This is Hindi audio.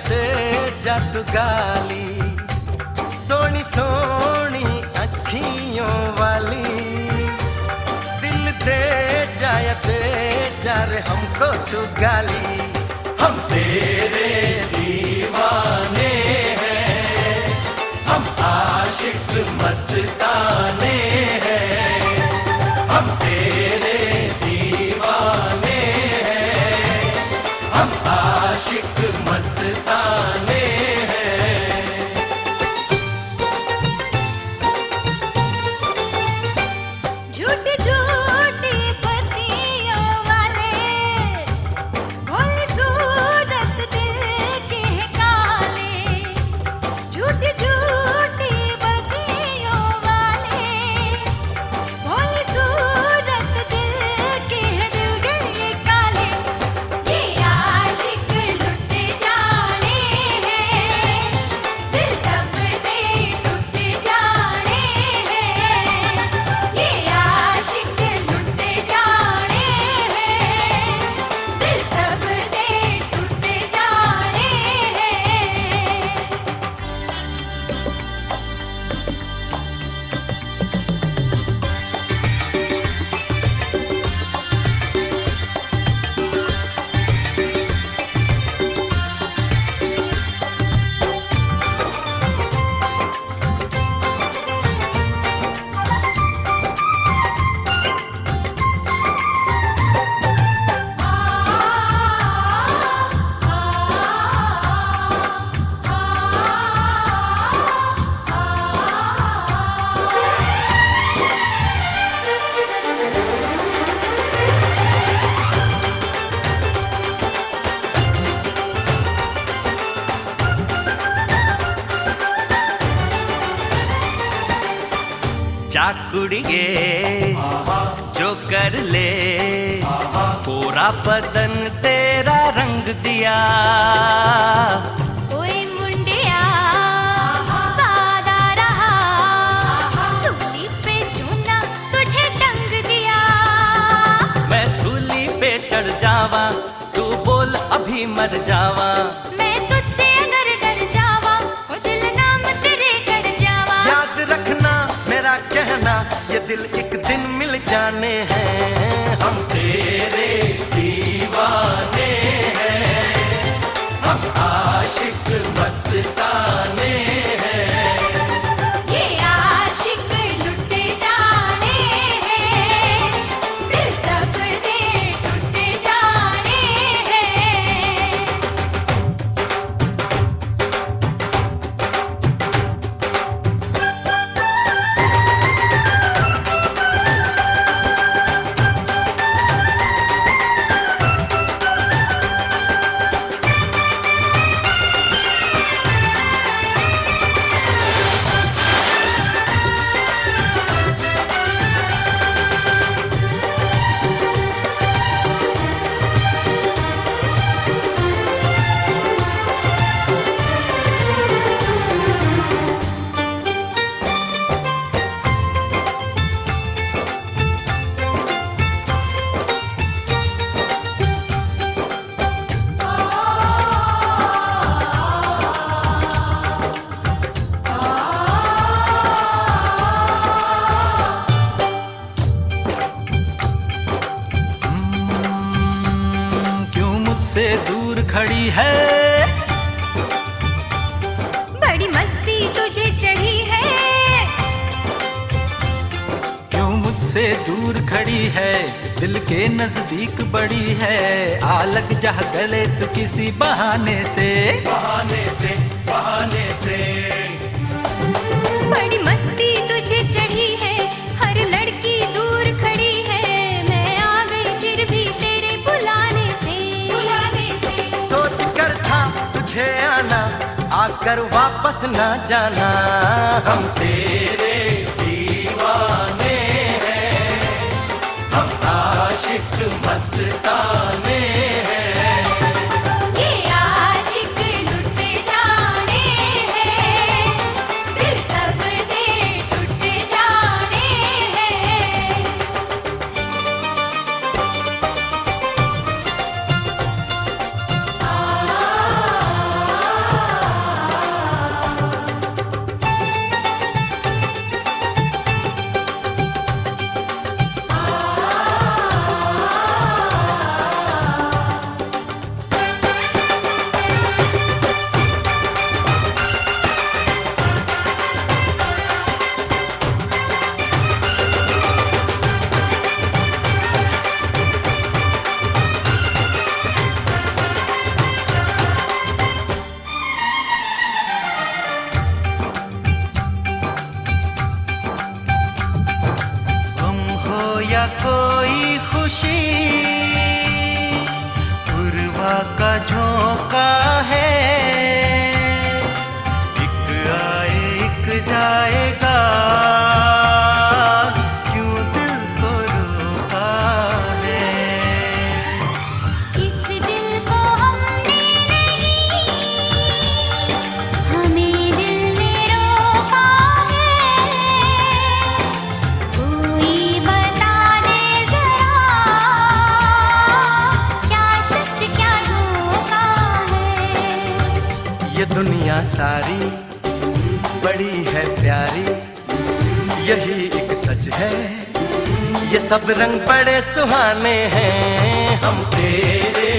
ते जत गाली, सोनी सोनी अखियों वाली, दिल दे जा रे हमको तू गाली। हम तेरे दीवाने हैं, हम आशिक मस्ताने हैं, हम तेरे दीवाने हैं, हम आशिक मस्ताने हैं। झूठी झूठी बत्तियों वाले, भोली सूरत दिल के हैं काले। झूठी झूठी बत्तियों वाले, भोली सूरत दिल के हैं दिल गए काले। ये आशिक लुट जाने हैं, दिल सब दे टूट जाने हैं। ये आशिक लुट जाने हैं, दिल सब दे टूट जाने हैं। चाकुड़िए जो कर ले, पूरा बदन तेरा रंग दिया। ओए मुंडिया वादा रहा, सूली पे चूना तुझे टंग दिया। मैं सूली पे चढ़ जावा, तू बोल अभी मर जावा। मैं तुझसे अगर डर जावा, ओ दिल नाम तेरे गड़ जावा। याद रखना मेरा कहना, ये दिल एक दिन मिल जाने हैं। हम तेरे दीवाने हैं, हम आशिक मस्ताने हैं। ये आशिक लुट जाने हैं, दिल सब दे टूट जाने हैं। क्यों मुझसे दूर खड़ी है, बड़ी मस्ती तुझे चढ़ी है। क्यों मुझसे दूर खड़ी है, दिल के नजदीक बड़ी है। आ लग जा गले तू किसी बहाने से, बहाने से, बहाने से। बड़ी मस्ती तुझे चढ़ी है, हर लड़की दूर खड़ी है। मैं आ गई फिर भी तेरे बुलाने से, बुलाने से। सोच कर था तुझे आना, आकर वापस ना जाना। हम तेरे दीवाने हैं, हम आशिक मस्ताने हैं। ये आशिक लुट जाने हैं, दिल सब दे टूट जाने हैं। आ का झोंका है, एक आए एक जाएगा, क्यों दिल को रोका है। इस दिल को हमने नहीं, हमें दिल ने रोका है। कोई बता दे जरा, क्या सच क्या धोखा है। ये दुनिया सारी बड़ी है प्यारी, यही एक सच है, ये सब रंग बड़े सुहाने हैं। हम तेरे